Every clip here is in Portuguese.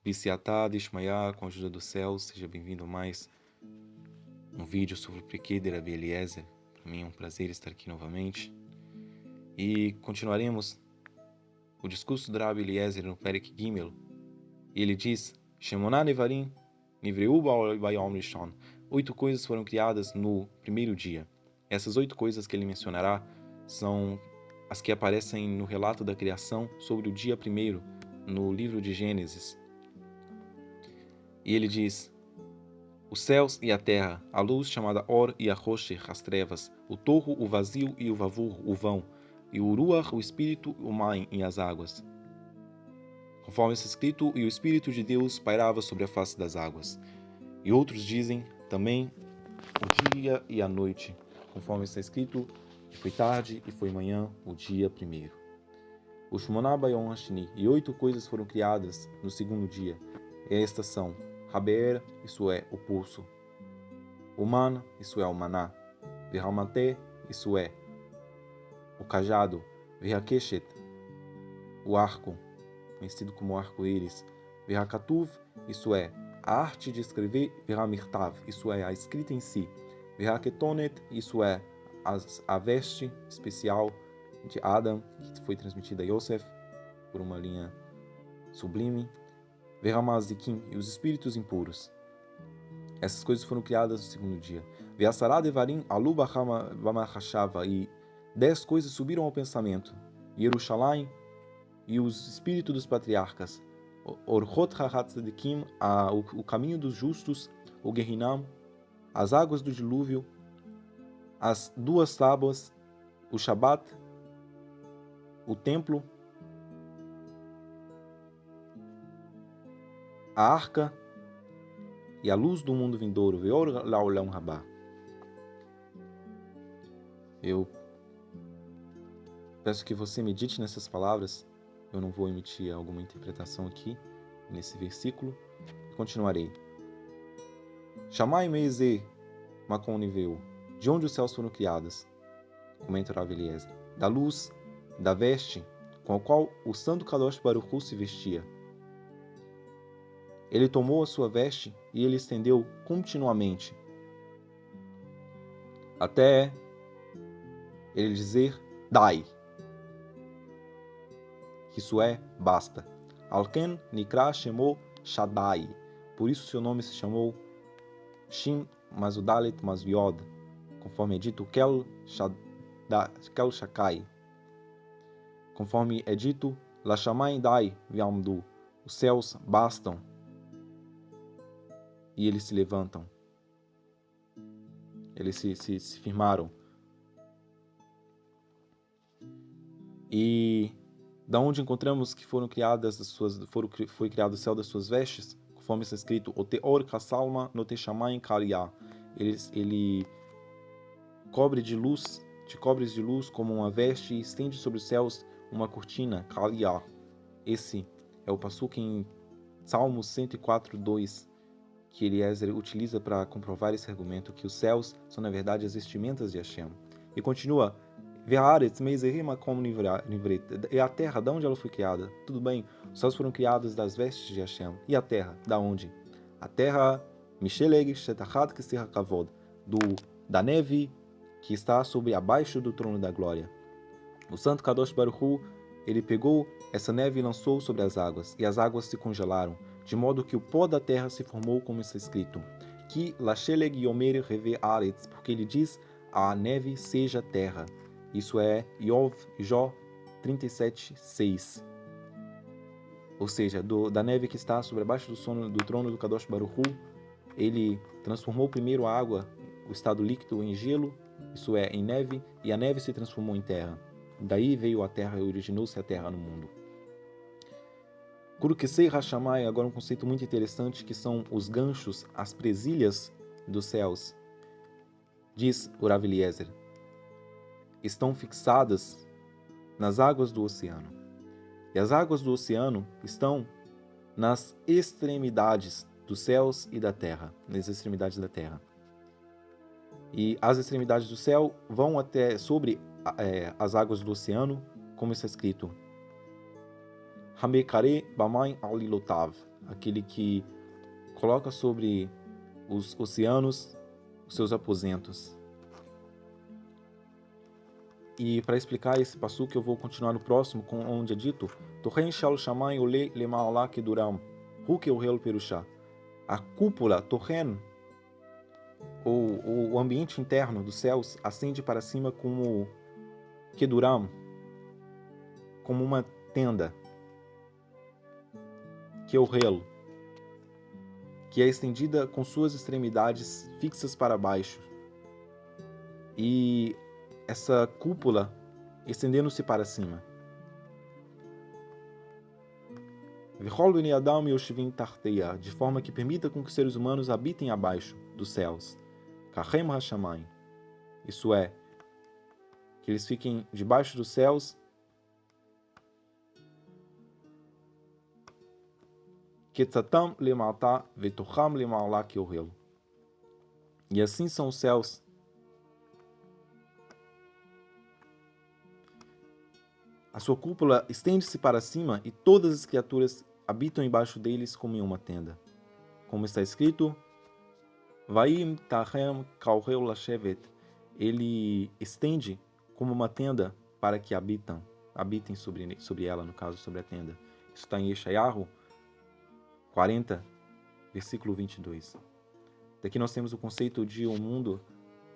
Biciatá, Dishmayá, com a ajuda do céu, seja bem-vindo a mais um vídeo sobre o Pirkei de Rabi Eliezer. Para mim é um prazer estar aqui novamente. E continuaremos o discurso do Rabi Eliezer no Perek Gimel. E ele diz: Shemoná Nevarim Nivreu Bayom Rishon. 8 coisas foram criadas no primeiro dia. Essas 8 coisas que ele mencionará são as que aparecem no relato da criação sobre o dia primeiro, no livro de Gênesis. E ele diz: os céus e a terra, a luz chamada Or e a Rocher, as trevas, o torro, o vazio e o vavur, o vão, e o Ruach, o espírito, o Maim e as águas. Conforme está escrito, e o Espírito de Deus pairava sobre a face das águas. E outros dizem também o dia e a noite, conforme está escrito, e foi tarde e foi manhã, o dia primeiro. O Shmoná Bayom Hashini, e 8 coisas foram criadas no segundo dia. E estas são Haber, isso é o pulso. O Man, isso é o maná. Viramaté, isso é o cajado. Virhakeshet, o arco, conhecido como arco-íris. Virhakatuv, isso é a arte de escrever. Virhamirtav, isso é a escrita em si. Virhaketonet, isso é a veste especial de Adam, que foi transmitida a Yosef por uma linha sublime. Veramazikim, e os espíritos impuros. Essas coisas foram criadas no segundo dia. Ve'asará devarim alu b'machashava, e 10 coisas subiram ao pensamento. Yerushalayim, e os espíritos dos patriarcas. Orchot ha'hatzadikim, o caminho dos justos. O Gehinam, as águas do dilúvio. As 2 tábuas. O Shabat, o templo. A arca e a luz do mundo vindouro. Veor la'olam rabá. Eu peço que você medite nessas palavras. Eu não vou emitir alguma interpretação aqui, nesse versículo. Continuarei. Shamai meize makon niveu. De onde os céus foram criados? Comenta Rav Eliezer. Da luz, da veste, com a qual o santo Kadosh Baruch Hu se vestia. Ele tomou a sua veste e ele estendeu continuamente, até ele dizer Dai, que isso é basta. Alken Nikra Shemo Shaddai. Por isso seu nome se chamou Shim Mazudalet Mazviod, conforme é dito Kel Shakai. Conforme é dito Lashamai Dai Viamdu. Os céus bastam e eles se levantam. Eles se firmaram. E da onde encontramos que foi criado o céu das suas vestes? Conforme está escrito, o teor kasalma no techamain kariá. Ele te cobres de luz como uma veste e estende sobre os céus uma cortina, kariá. Esse é o passuque em Salmos 104:2. Que Eliezer utiliza para comprovar esse argumento, que os céus são, na verdade, as vestimentas de Hashem. E continua, e a terra, de onde ela foi criada? Tudo bem, os céus foram criados das vestes de Hashem. E a terra, da onde? A terra, da neve, que está abaixo do trono da glória. O santo Kadosh Baruch Hu, ele pegou essa neve e lançou sobre as águas, e as águas se congelaram, de modo que o pó da terra se formou, como está escrito, que Lasheleg Yomer Reve Aretz, porque ele diz, a neve seja terra. Isso é Jó 37:6. Ou seja, da neve que está sobre abaixo do trono do Kadosh Baruch Hu, ele transformou primeiro a água, o estado líquido, em gelo, isso é, em neve, e a neve se transformou em terra. Daí veio a terra e originou-se a terra no mundo. Kurukesei Hashamai, agora um conceito muito interessante, que são os ganchos, as presilhas dos céus. Diz o Rav Eliezer, estão fixadas nas águas do oceano. E as águas do oceano estão nas extremidades dos céus e da terra, nas extremidades da terra. E as extremidades do céu vão até sobre as águas do oceano, como está escrito, Hamekare Bamain Alilotav, aquele que coloca sobre os oceanos os seus aposentos. E para explicar esse passuco, eu vou continuar no próximo, onde é dito, Tohen Shal Shammai Ole Lemaolá Keduram, Huke Ohel Perushá. A cúpula, Tohen, ou o ambiente interno dos céus, ascende para cima como Keduram, como uma tenda, Keohel, que é estendida com suas extremidades fixas para baixo. E essa cúpula estendendo-se para cima. De forma que permita com que os seres humanos habitem abaixo dos céus. Kachem HaShamayim. Isso é, que eles fiquem debaixo dos céus, Ketzatam Lemata Vetocham Lemaolá Keohel. E assim são os céus. A sua cúpula estende-se para cima e todas as criaturas habitam embaixo deles como em uma tenda. Como está escrito, Vaim Tahem Kauhel Lashevet. Ele estende como uma tenda para que habitem sobre ela, no caso, sobre a tenda. Isso está em Yeshayahu 40, versículo 22. Daqui nós temos o conceito de um mundo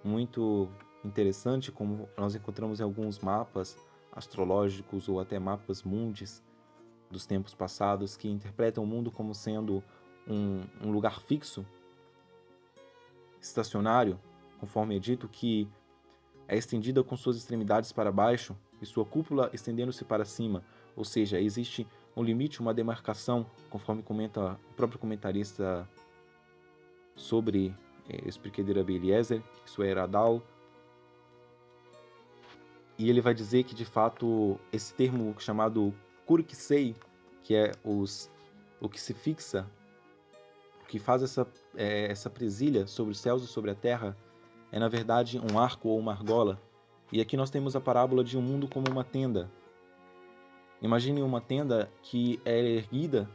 muito interessante, como nós encontramos em alguns mapas astrológicos ou até mapas mundis dos tempos passados, que interpretam o mundo como sendo um lugar fixo, estacionário, conforme é dito, que é estendida com suas extremidades para baixo e sua cúpula estendendo-se para cima, ou seja, existe um limite, uma demarcação, conforme comenta o próprio comentarista sobre esse porquê de Rabi Eliezer, isso é Radal. E ele vai dizer que, de fato, esse termo chamado Kurksei, que é o que se fixa, o que faz essa presilha sobre os céus e sobre a terra, é, na verdade, um arco ou uma argola. E aqui nós temos a parábola de um mundo como uma tenda. Imagine uma tenda que é erguida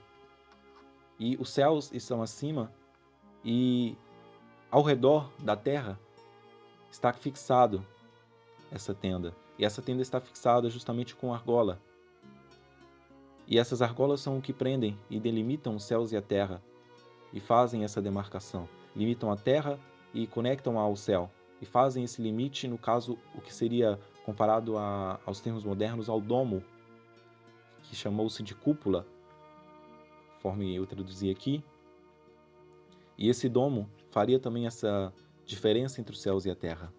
e os céus estão acima e ao redor da terra está fixado essa tenda. E essa tenda está fixada justamente com argola. E essas argolas são o que prendem e delimitam os céus e a terra. E fazem essa demarcação. Limitam a terra e conectam ao céu. E fazem esse limite, no caso, o que seria comparado aos termos modernos, ao domo, que chamou-se de cúpula, conforme eu traduzi aqui. E esse domo faria também essa diferença entre os céus e a terra.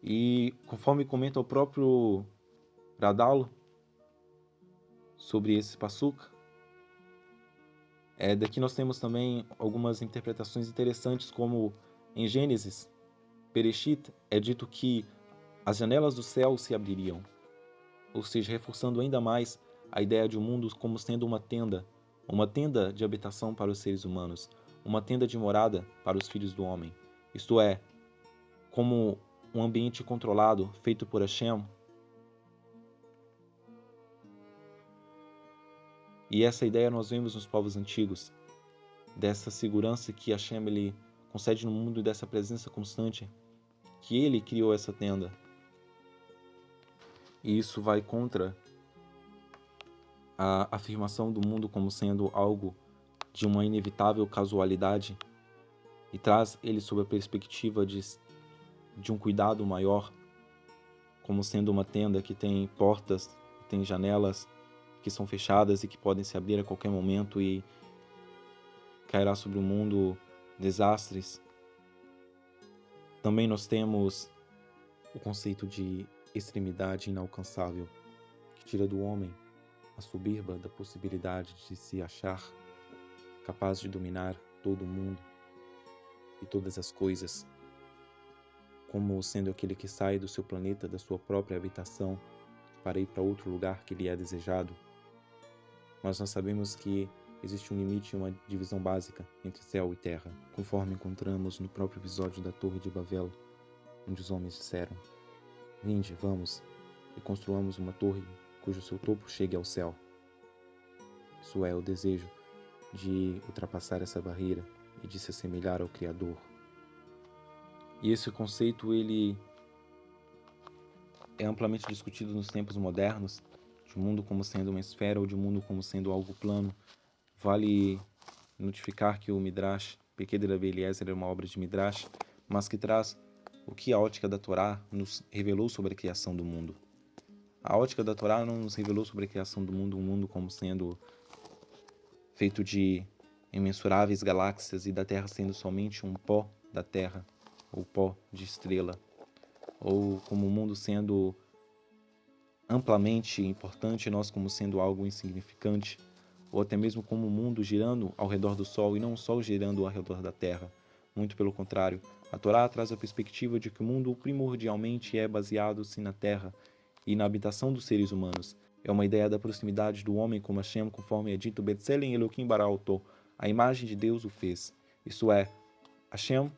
E conforme comenta o próprio Radal sobre esse passuca, daqui nós temos também algumas interpretações interessantes, como em Gênesis, Bereshit, é dito que as janelas do céu se abririam, ou seja, reforçando ainda mais a ideia de um mundo como sendo uma tenda de habitação para os seres humanos, uma tenda de morada para os filhos do homem, isto é, como um ambiente controlado, feito por Hashem. E essa ideia nós vemos nos povos antigos, dessa segurança que Hashem ele concede no mundo, dessa presença constante, que ele criou essa tenda. E isso vai contra a afirmação do mundo como sendo algo de uma inevitável casualidade e traz ele sob a perspectiva de um cuidado maior, como sendo uma tenda que tem portas, que tem janelas que são fechadas e que podem se abrir a qualquer momento e cairá sobre o mundo desastres. Também nós temos o conceito de extremidade inalcançável, que tira do homem a soberba da possibilidade de se achar capaz de dominar todo o mundo e todas as coisas, como sendo aquele que sai do seu planeta, da sua própria habitação, para ir para outro lugar que lhe é desejado. Mas nós sabemos que existe um limite e uma divisão básica entre céu e terra, conforme encontramos no próprio episódio da Torre de Babel, onde os homens disseram: Vinde, vamos, e construamos uma torre cujo seu topo chegue ao céu. Isso é o desejo de ultrapassar essa barreira e de se assemelhar ao Criador. E esse conceito, ele é amplamente discutido nos tempos modernos, de um mundo como sendo uma esfera ou de um mundo como sendo algo plano. Vale notificar que o Midrash, Pirkei de Rabi Eliezer, é uma obra de Midrash, mas que traz o que a ótica da Torá nos revelou sobre a criação do mundo. A ótica da Torá não nos revelou sobre a criação do mundo, um mundo como sendo feito de imensuráveis galáxias e da Terra sendo somente um pó da Terra, ou pó de estrela, ou como o mundo sendo amplamente importante e nós como sendo algo insignificante, ou até mesmo como o mundo girando ao redor do Sol e não o Sol girando ao redor da Terra. Muito pelo contrário, a Torá traz a perspectiva de que o mundo primordialmente é baseado-se na Terra e na habitação dos seres humanos. É uma ideia da proximidade do homem com Hashem, conforme é dito, Betselem Elohim bara oto, a imagem de Deus o fez. Isso é, Hashem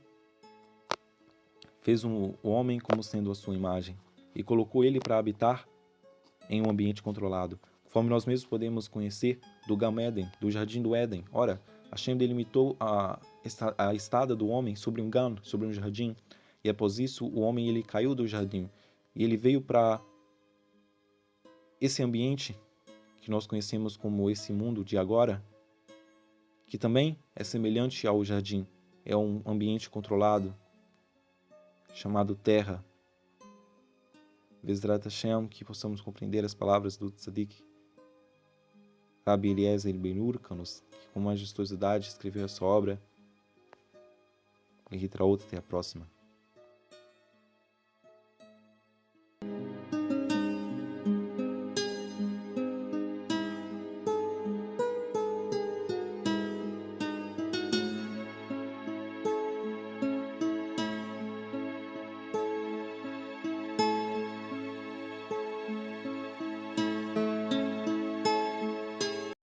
fez o homem como sendo a sua imagem e colocou ele para habitar em um ambiente controlado, conforme nós mesmos podemos conhecer do Gan Eden, do Jardim do Éden. Ora, Hashem delimitou a estada do homem sobre um Gan, sobre um jardim, e após isso o homem ele caiu do jardim e ele veio para esse ambiente que nós conhecemos como esse mundo de agora, que também é semelhante ao jardim, é um ambiente controlado, chamado Terra. Bezrat Hashem, que possamos compreender as palavras do Tzadik Rabi Eliezer Ben Urkanos, que com majestosidade escreveu essa obra. E até a próxima.